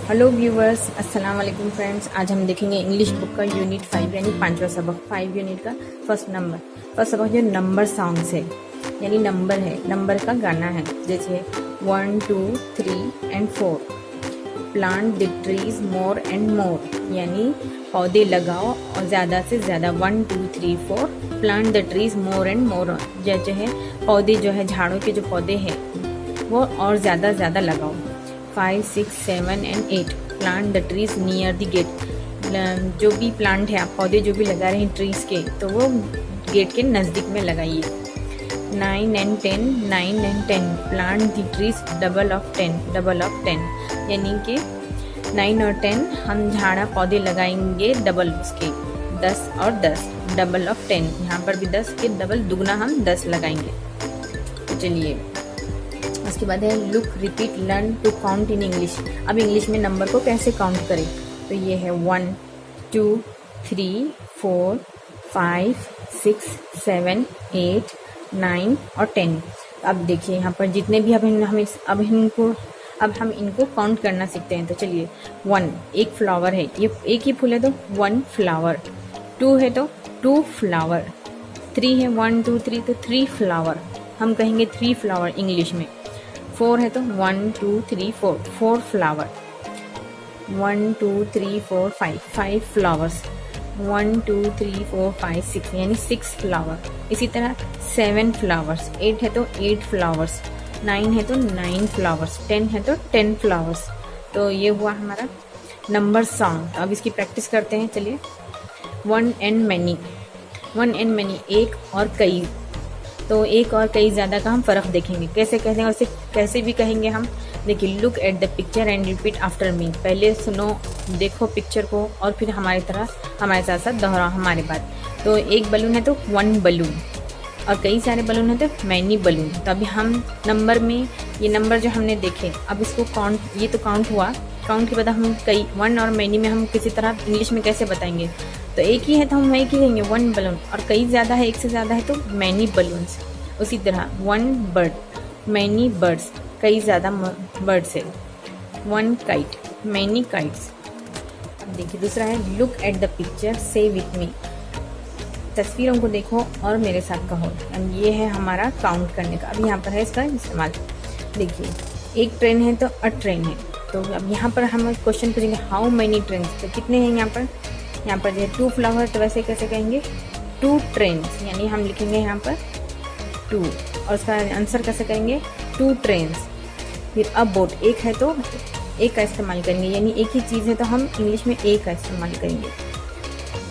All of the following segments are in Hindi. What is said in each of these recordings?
हेलो व्यूवर्स, अस्सलाम वालेकुम फ्रेंड्स। आज हम देखेंगे इंग्लिश बुक का यूनिट 5 यानी 5वां सबक, 5 यूनिट का फर्स्ट सबक जो नंबर सॉन्ग्स है, यानी नंबर है, नंबर का गाना है। जैसे 1 2 3 and 4, plant the trees more and more, यानी पौधे लगाओ और ज़्यादा से ज़्यादा। 1 2 3 4 plant the trees more and more, जैसे है पौधे जो है, झाड़ों के जो पौधे हैं वो और ज़्यादा ज़्यादा लगाओ। 5 6 7 and 8 plant the trees near the gate, जो भी प्लांट है, आप पौधे जो भी लगा रहे हैं ट्रीज के, तो वो गेट के नज़दीक में लगाइए। 9 and 10 plant the trees double of 10, यानी कि 9 और 10 हम झाड़ा पौधे लगाएंगे डबल उसके, 10 और 10 डबल ऑफ 10, यहाँ पर भी 10 के डबल दुगना हम 10 लगाएंगे। तो चलिए, उसके बाद है look repeat learn to count in English. अब इंग्लिश में नंबर को कैसे काउंट करें, तो ये है 1 2 3 4 5 6 7 8 9 और 10। अब देखिए यहाँ पर जितने भी अब हम इनको काउंट करना सीखते हैं। तो चलिए, 1 एक फ्लावर है, ये एक ही फूल है तो 1 फ्लावर। 2 है तो 2 फ्लावर। 3 है 1 2 3 तो 3 फ्लावर, हम कहेंगे 3 फ्लावर इंग्लिश में। 4 है तो 1 2 3 4 4 फ्लावर। 1 2 3 4 5 फ्लावर्स। 1 2 3 4 5 6 यानी 6 फ्लावर। इसी तरह 7 फ्लावर्स। 8 है तो 8 फ्लावर्स। 9 है तो 9 फ्लावर्स। 10 है तो 10 फ्लावर्स। तो ये हुआ हमारा नंबर सॉन्ग। अब इसकी प्रैक्टिस करते हैं। चलिए, 1 एंड मैनी। 1 एंड मैनी एक और कई, तो एक और कई ज़्यादा का हम फ़र्क देखेंगे। कैसे कहते हैं और इसे कैसे भी कहेंगे हम। देखिए, look at the picture and repeat after me. पहले सुनो, देखो पिक्चर को और फिर हमारे साथ साथ दोहराओ हमारे बात। तो एक बलून है तो 1 बलून, और कई सारे बलून है तो मैनी बलून। तो अभी हम नंबर में, ये नंबर जो हमने देखे, अब इसको काउंट, ये तो काउंट हुआ। काउंट के बाद हम कई 1 और मैनी में हम किसी तरह इंग्लिश में कैसे बताएंगे। तो एक ही है तो हम एक ही कहेंगे 1 बलून, और कई ज़्यादा है, एक से ज़्यादा है तो मैनी बलून्स। उसी तरह 1 बर्ड, मैनी बर्ड्स, कई ज़्यादा बर्ड्स है। 1 काइट, मैनी काइट्स। अब देखिए, दूसरा है लुक एट द पिक्चर से विथ मी। तस्वीरों को देखो और मेरे साथ कहो। एंड ये है हमारा काउंट करने का। अब यहाँ पर है इसका इस्तेमाल। देखिए, एक ट्रेन है तो अ ट्रेन है। तो अब यहाँ पर हम क्वेश्चन पूछेंगे हाउ मैनी ट्रेन, तो कितने हैं यहाँ पर। यहाँ पर जो है 2 फ्लावर, तो वैसे कैसे कहेंगे 2 ट्रेन्स, यानी हम लिखेंगे यहाँ पर 2, और उसका आंसर कैसे करेंगे 2 ट्रेन्स। फिर अ बोट, एक है तो एक का इस्तेमाल करेंगे, यानी एक ही चीज़ है तो हम इंग्लिश में एक का इस्तेमाल करेंगे।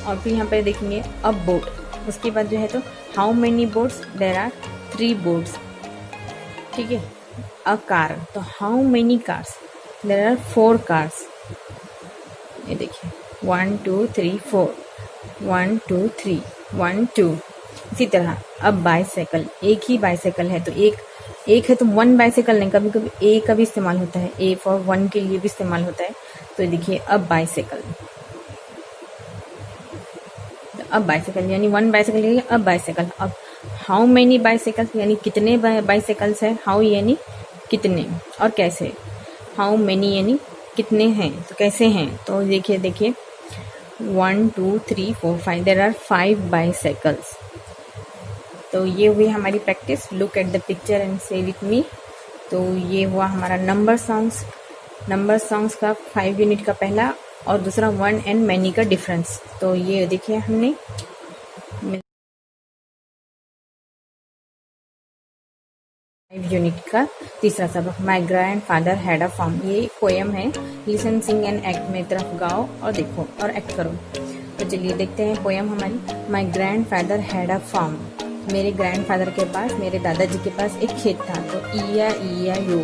और फिर यहाँ पर देखेंगे अ बोट। उसके बाद जो है तो how many boats, there are 3 boats. ठीक है। अ कार, तो how many cars, there are 4 cars. ये देखिए 1 2 3 4, 1 2 3 1 2। इसी तरह अब बाइसाइकिल, एक ही बाइसाइकिल है तो एक है तो 1 बाइसाइकिल नहीं, कभी कभी ए का भी इस्तेमाल होता है, ए फॉर 1 के लिए भी इस्तेमाल होता है। तो देखिए अब बाइसाइकिल, अब बाइसाइकिल यानी 1 बाइसाइकिल, अब बाइसाइकिल। अब हाउ मैनी बाइसाइकिल्स, यानी कितने बाइसाइकिल्स है। हाउ यानी कितने, और कैसे। हाउ मैनी यानी कितने हैं, तो कैसे हैं। तो देखिए 1 2 3 4 5, देयर आर 5 बाइसाइकिल्स। तो ये हुई हमारी practice, look at the picture and से विथ मी। तो ये हुआ हमारा नंबर सॉन्ग्स का 5 यूनिट का पहला, और दूसरा 1 एंड मैनी का डिफरेंस। तो ये देखिए हमने 5 यूनिट का तीसरा सबक, my grandfather had a farm. ये पोएम है। लिसन सिंग एंड एक्ट, में तरफ गाओ और देखो और एक्ट करो। तो चलिए देखते हैं पोएम हमारी। My grandfather had a farm. मेरे ग्रैंडफादर के पास, मेरे दादाजी के पास एक खेत था। तो e i e i o.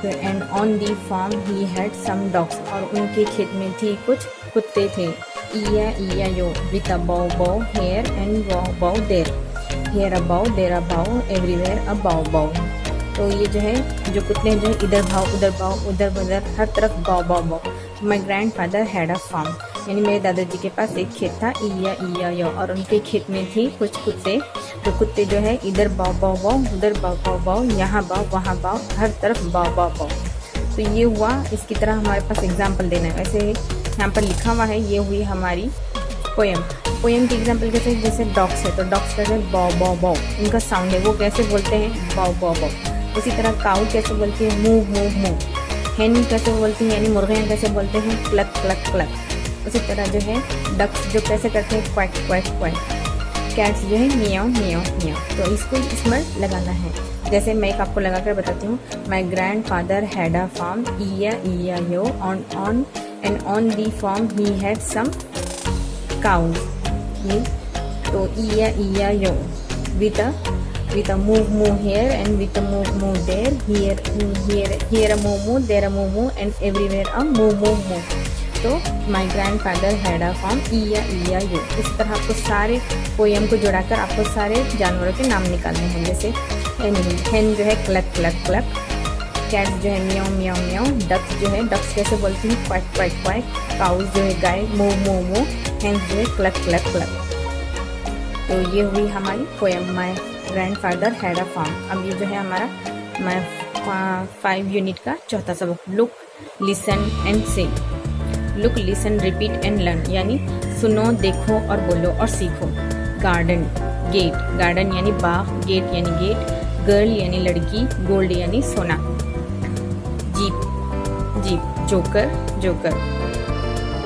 And on the farm he had some dogs, और उनके खेत में थी कुछ कुत्ते थे। ईया यू विथ अ बाउ बाउ हेयर एंड बाउ देयर, हेयर अ बाउ देयर अ बाउ एवरीवेयर अ बाउ। तो ये जो है, जो कुत्ते जो है, इधर भाव उधर भाव, उधर उधर हर तरफ बाउ। My grandfather had a farm, यानी मेरे दादाजी के पास एक खेत था। ईया यो, और उनके खेत में थी कुछ कुत्ते। तो कुत्ते जो है इधर बाव, उधर बाव, यहाँ बाव, वहाँ बाव, हर तरफ बाव। तो ये हुआ, इसकी तरह हमारे पास एग्जाम्पल देना है। वैसे यहाँ पर लिखा हुआ है, ये हुई हमारी पोएम। पोएम की एग्जाम्पल कैसे, जैसे डॉग्स है तो डॉग्स कैसे बॉ बॉ बॉ, इनका साउंड है वो कैसे बोलते हैं बॉ बॉ बॉ। उसी तरह काऊ कैसे बोलती है मूव मूव मूव। हेन कैसे बोलती हैं यानी मुर्गियाँ कैसे बोलते हैं क्लक क्लक क्लक। उसी तरह जो है डक्स जो कैसे करते हैं क्वैक क्वैक क्वैक। कैट्स जो है मियाओ मियाओ मियाओ। तो इसको इसमें लगाना है। जैसे मैं एक आपको लगा कर बताती हूँ। My grandfather had a farm e i e i o on and on the farm he had some cows. तो e i e i yo with a move here and with a move there, here a move there a move and everywhere a move। तो my grandfather had a farm ईया यो। इस तरह आपको सारे पोएम को जोड़ाकर आपको सारे जानवरों के नाम निकालने हैं। जैसे हेन जो है क्लक क्लक क्लक, कैट जो है मियाओ मियाओ मियाओ, डक्स जो है डक्स कैसे बोलती हैं क्वैक क्वैक क्वैक, काउज जो है गाय मो मो मो, हेन जो है क्लक क्लक क्लक। तो ये हुई हमारी poem my grandfather had a farm. अब ये जो है हमारा मैं 5 यूनिट का चौथा सबक, लुक लिसन एंड से। Look listen repeat and learn यानी सुनो देखो और बोलो और सीखो। गार्डन गेट, गार्डन यानी बाग, गेट यानी गेट, गर्ल यानी लड़की, गोल्ड यानी सोना। जीप जीप, जोकर जोकर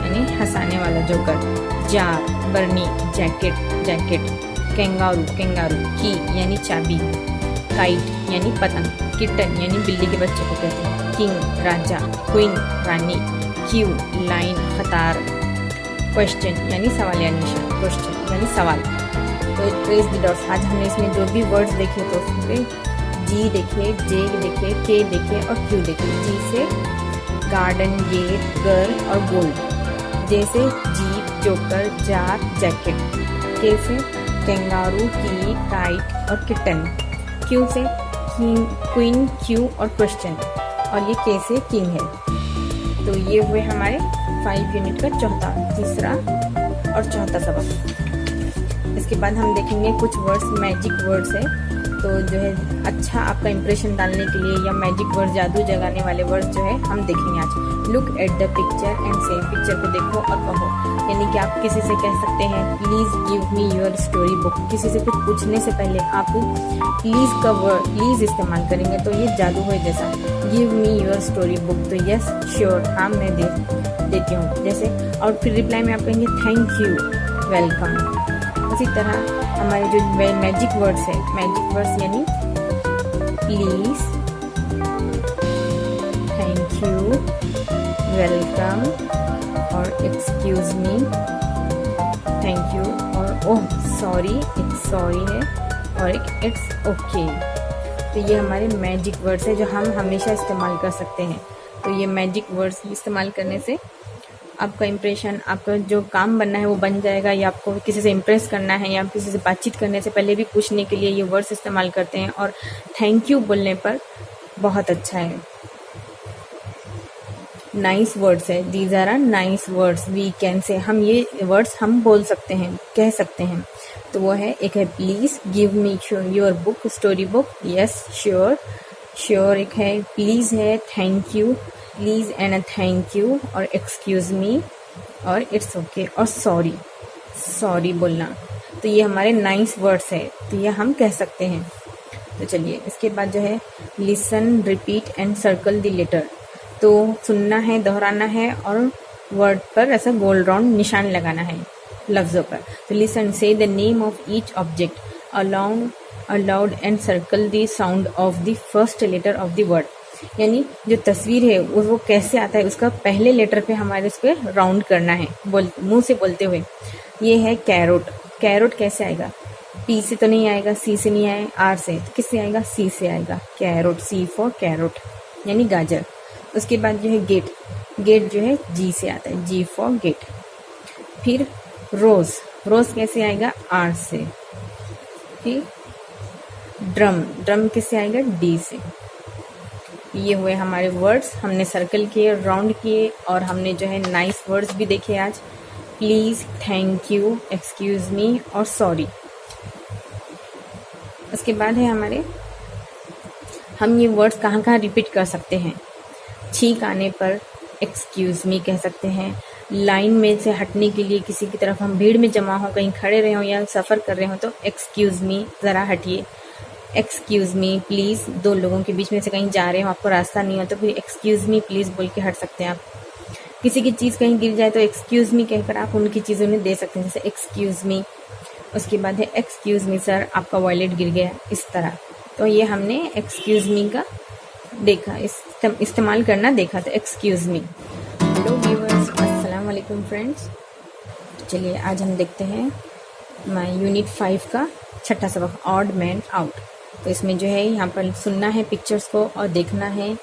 यानी हंसाने वाला जोकर। जार बर्नी, जैकेट जैकेट। कैंगारू कैंगारू, की यानी चाबी। काइट यानी पतंग। किटन यानी बिल्ली के बच्चे को कहते हैं। किंग राजा, क्वीन रानी। क्यू लाइन कतार। क्वेश्चन यानी सवाल या निशान, क्वेश्चन यानी सवाल। तो ट्रेस द डॉट्स, आज हमने इसमें जो भी वर्ड्स देखे तो उसमें जी देखे, जे देखे, के देखे और क्यू देखे। जी से गार्डन, गेट, गर्ल और गोल्ड। जे से जीप, जोकर, जार, जैकेट। के से कैंगारू, की, काइट और किटन। क्यू से क्वीन, क्यू और क्वेश्चन। और ये के से किंग है। तो ये हुए हमारे 5 यूनिट का तीसरा और चौथा सबक। इसके बाद हम देखेंगे कुछ वर्ड्स, मैजिक वर्ड्स है। तो जो है अच्छा आपका इंप्रेशन डालने के लिए या मैजिक वर्ड जादू जगाने वाले वर्ड्स जो है हम देखेंगे आज। Look at the picture and से, पिक्चर को देखो और कहो। यानी कि आप किसी से कह सकते हैं please give me your story book. किसी से कुछ पूछने से पहले आप प्लीज़ का वर्ड प्लीज़ इस्तेमाल करेंगे तो ये जादू है जैसा। Give me your story book, तो यस श्योर, हाँ मैं देती हूँ जैसे। और फिर रिप्लाई में आप कहेंगे थैंक यू, वेलकम। उसी तरह हमारे जो मैजिक वर्ड्स है, मैजिक वर्ड्स यानी प्लीज, थैंक यू, वेलकम और एक्सक्यूज मी, थैंक यू और ओह सॉरी, एक सॉरी है और एक इट्स ओके। तो ये हमारे मैजिक वर्ड्स है जो हम हमेशा इस्तेमाल कर सकते हैं। तो ये मैजिक वर्ड्स इस्तेमाल करने से आपका इम्प्रेशन, आपका जो काम बनना है वो बन जाएगा, या आपको किसी से इम्प्रेस करना है या किसी से बातचीत करने से पहले भी पूछने के लिए ये वर्ड्स इस्तेमाल करते हैं। और थैंक यू बोलने पर बहुत अच्छा है। नाइस वर्ड्स है, these are nice words we can say. हम ये वर्ड्स हम बोल सकते हैं, कह सकते हैं। तो वो है, एक है please give me your book, story book, yes sure sure. एक है प्लीज़ है, thank you, please and thank you और एक्सक्यूज़ मी और इट्स ओके और सॉरी, सॉरी बोलना। तो ये हमारे नाइस वर्ड्स है, तो ये हम कह सकते हैं। तो चलिए इसके बाद जो है listen repeat and circle the letter. तो सुनना है, दोहराना है और वर्ड पर ऐसा गोल राउंड निशान लगाना है लफ्ज़ों पर। तो listen, say the name of each object aloud and circle the sound of the first letter of the word. यानी जो तस्वीर है वो कैसे आता है उसका पहले लेटर पे हमारे उस पर राउंड करना है मुंह से बोलते हुए। ये है कैरोट, कैरोट कैसे आएगा, पी से तो नहीं आएगा, सी से नहीं आएगा, आर से, तो किससे आएगा, सी से आएगा, कैरोट, सी फॉर कैरोट यानी गाजर। उसके बाद जो है गेट, गेट जो है जी से आता है, जी फॉर गेट। फिर रोज, रोज कैसे आएगा, आर से। फिर ड्रम, ड्रम किससे आएगा, डी से। ये हुए हमारे वर्ड्स, हमने सर्कल किए, राउंड किए और हमने जो है नाइस वर्ड्स भी देखे आज, please, thank you, excuse me और सॉरी। उसके बाद है हमारे, हम ये वर्ड्स कहाँ कहाँ रिपीट कर सकते हैं। छींक आने पर एक्सक्यूज़ मी कह सकते हैं। लाइन में से हटने के लिए किसी की तरफ हम भीड़ में जमा हो, कहीं खड़े रहे हो या सफ़र कर रहे हो तो एक्सक्यूज़ मी, ज़रा हटिए। एक्सक्यूज़ मी प्लीज़, दो लोगों के बीच में से कहीं जा रहे हो, आपको रास्ता नहीं हो तो फिर एक्सक्यूज़ मी प्लीज़ बोल के हट सकते हैं आप। किसी की चीज़ कहीं गिर जाए तो एक्सक्यूज़ मी कहकर आप उनकी चीज़ उन्हें दे सकते हैं, जैसे एक्सक्यूज़ मी। उसके बाद है एक्सक्यूज़ मी सर, आपका वॉलेट गिर गया, इस तरह। तो ये हमने एक्सक्यूज़ मी का देखा, इस्तेमाल करना देखा था, एक्सक्यूज़ मी। हेलो व्यूअर्स, अस्सलाम वालेकुम फ्रेंड्स। चलिए आज हम देखते हैं यूनिट 5 का छठा सबक, ऑड मैन आउट। तो इसमें जो है यहाँ पर सुनना है पिक्चर्स को और देखना है।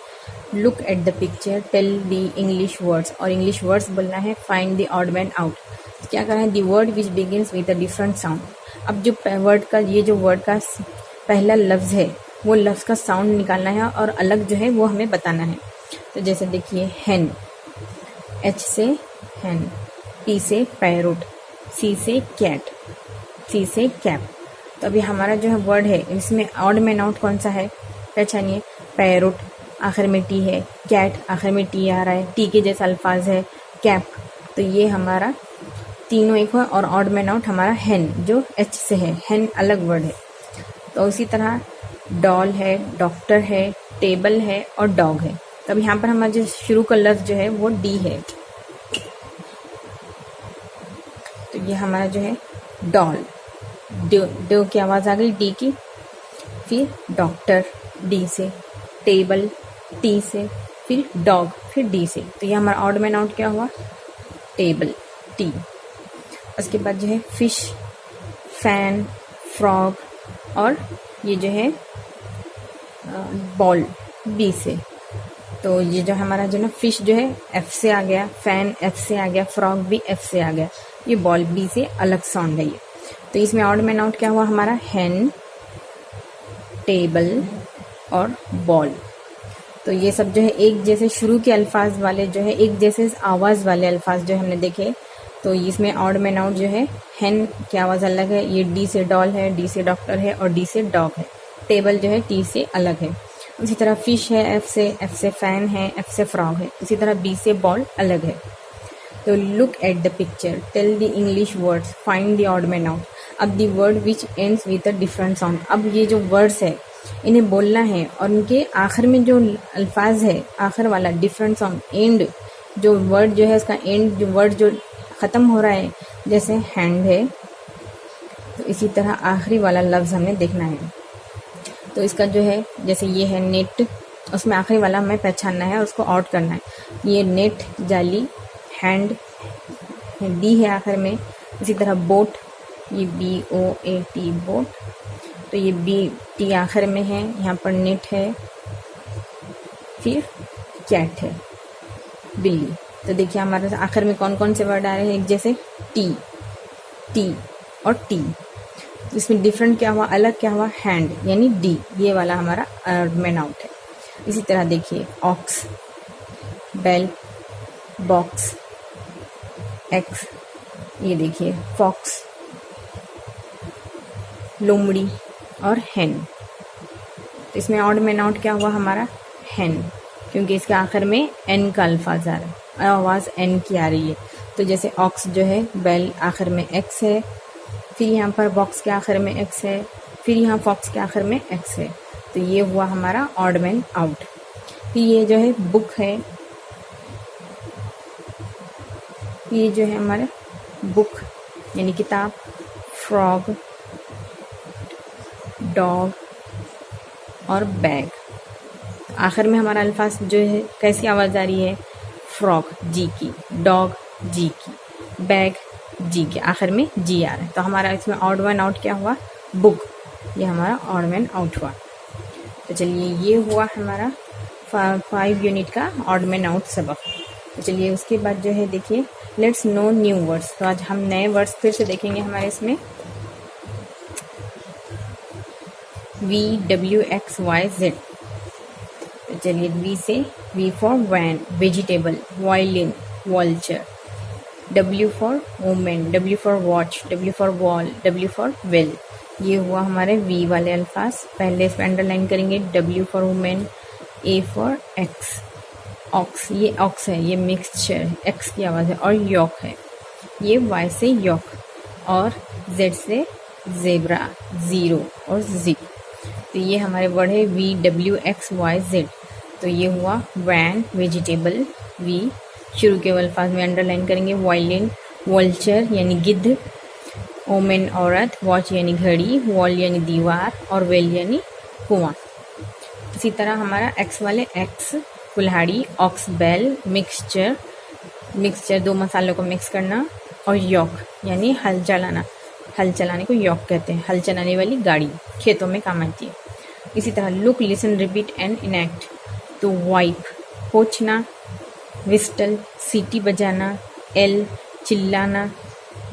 Look at the picture, tell the English words, और इंग्लिश वर्ड्स बोलना है। Find the odd man out, क्या करना है, the word which begins with a different sound. अब जो वर्ड का ये जो वर्ड का पहला लफ्ज़ है वो लफ्ज़ का साउंड निकालना है और अलग जो है वो हमें बताना है। तो जैसे देखिए हैन, एच से हैन, पी से पैरोट, सी से कैट, सी से कैप। तो अभी हमारा जो है वर्ड है इसमें ऑड मैन आउट कौन सा है, पहचानिए। पैरोट आखिर में टी है, कैट आखिर में टी आ रहा है, टी के जैसा अल्फाज है, कैप। तो ये हमारा तीनों एक है। और ऑड मैन आउट हमारा हैन जो एच से है, हैन अलग वर्ड है। तो उसी तरह डॉल है, डॉक्टर है, टेबल है और डॉग है। तो अब यहाँ पर हमारा जो शुरू का लफ्ज़ जो है वो डी है। तो ये हमारा जो है डॉल, डो की आवाज़ आ गई डी की। फिर डॉक्टर डी से, टेबल टी से, फिर डॉग फिर डी से। तो ये हमारा ऑड मैन आउट क्या हुआ, टेबल टी। उसके बाद जो है फिश, फैन, फ्रॉग और ये जो है बॉल बी से। तो ये जो हमारा जो ना फिश जो है एफ से आ गया, फैन एफ से आ गया, फ्रॉग भी एफ से आ गया, ये बॉल बी से अलग साउंड है ये। तो इसमें ऑड मैन आउट क्या हुआ हमारा, हैन, टेबल और बॉल। तो ये सब जो है एक जैसे शुरू के अल्फाज वाले जो है, एक जैसे आवाज़ वाले अल्फाज जो हमने देखे। तो इसमें ऑड मैन आउट जो है, हैन की आवाज़ अलग है, ये डी से डॉल है, डी से डॉक्टर है और डी से डॉग है। टेबल जो है टी से अलग है। उसी तरह फिश है एफ से फैन है, एफ से फ्रॉग है। इसी तरह बी से बॉल अलग है। तो look at the picture, tell the English words, find the odd man out. अब the word which ends with a different sound. अब ये जो वर्ड्स है इन्हें बोलना है और उनके आखिर में जो अल्फाज है, आखिर वाला डिफरेंट साउंड, एंड जो वर्ड जो है उसका एंड जो वर्ड जो ख़त्म हो रहा है, जैसे हैंड है तो इसी तरह आखिरी वाला लफ्ज़ हमें देखना है। तो इसका जो है जैसे ये है नेट, उसमें आखिरी वाला हमें पहचानना है, उसको आउट करना है। ये नेट जाली, हैंड डी है आखिर में। इसी तरह बोट, ये BOAT बोट, तो ये बी टी आखिर में है, यहाँ पर नेट है। फिर कैट है, बिल्ली। तो देखिए हमारे आखिर में कौन कौन से वर्ड आ रहे हैं, एक जैसे टी और टी। इसमें डिफरेंट क्या हुआ, अलग क्या हुआ, हैंड यानी डी, ये वाला हमारा ऑड मैन आउट है। इसी तरह देखिए ऑक्स, बेल, बॉक्स, एक्स, ये देखिए फॉक्स, लोमड़ी और हैन। तो इसमें ऑड मैन आउट क्या हुआ हमारा, हैन, क्योंकि इसके आखिर में एन का अल्फाज आ रहा है, आवाज़ एन की आ रही है। तो जैसे ऑक्स जो है, बेल आखिर में एक्स है, फिर यहाँ पर बॉक्स के आखिर में एक्स है, फिर यहाँ फॉक्स के आखिर में एक्स है। तो ये हुआ हमारा ऑड मैन आउट। फिर ये जो है बुक है, ये जो है हमारे बुक यानी किताब, फ्रॉग, डॉग और बैग। आखिर में हमारा अल्फाज जो है कैसी आवाज़ आ रही है, फ्रॉग जी की, डॉग जी की, बैग जी के, आखिर में जी आ रहा है। तो हमारा इसमें ऑड मैन आउट क्या हुआ, बुक, ये हमारा ऑड मैन आउट हुआ। तो चलिए ये हुआ हमारा 5 यूनिट का ऑड मैन आउट सबक। तो चलिए उसके बाद जो है देखिए लेट्स नो न्यू वर्ड्स। तो आज हम नए वर्ड्स फिर से देखेंगे हमारे इसमें। VWXYZ। तो चलिए वी से V for van, vegetable, violin, vulture. W for women, W for watch, W for wall, W for well. ये हुआ हमारे वी वाले अल्फाज। पहले इसमें अंडरलाइन करेंगे W for women, A for axe, ox, ये ऑक्स है, ये मिक्सचर, एक्स की आवाज़ है। और यॉक है, ये वाई से यॉक, और जेड से जेब्रा, ज़ीरो और जी। तो ये हमारे वर्ड है VWXYZ। तो ये हुआ वैन, वेजिटेबल, वी। शुरू के अल्फाज में अंडरलाइन करेंगे। वायलिन, वल्चर यानी गिद्ध, ओमेन औरत, वॉच यानी घड़ी, वॉल यानी दीवार, और वेल यानी कुआं। इसी तरह हमारा एक्स वाले एक्स कुल्हाड़ी, ऑक्स बैल, मिक्सचर, मिक्सचर दो मसालों को मिक्स करना, और यॉक यानी हल चलाना, हल चलाने को यॉक कहते हैं, हल चलाने वाली गाड़ी खेतों में काम आती है। इसी तरह look, listen, repeat and enact. तो वाइप पोंछना, विस्टल सीटी बजाना, एल चिल्लाना,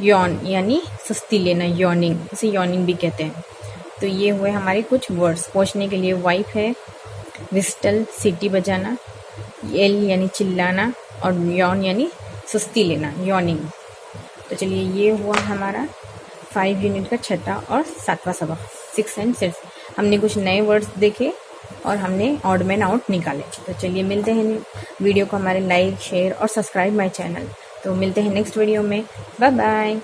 यॉन यानी सुस्ती लेना, यॉनिंग, इसे यॉनिंग भी कहते हैं। तो ये हुए हमारे कुछ वर्ड्स। पोंछने के लिए वाइप है, विस्टल सीटी बजाना, एल यानी चिल्लाना, और यॉन यानी सुस्ती लेना, यॉनिंग। तो चलिए ये हुआ हमारा 5 यूनिट का छठा और सातवां सबक, 6 एंड 6। हमने कुछ नए वर्ड्स देखे और हमने ऑड मैन आउट निकाले। तो चलिए मिलते हैं, वीडियो को हमारे लाइक, शेयर और सब्सक्राइब माय चैनल। तो मिलते हैं नेक्स्ट वीडियो में। Bye bye.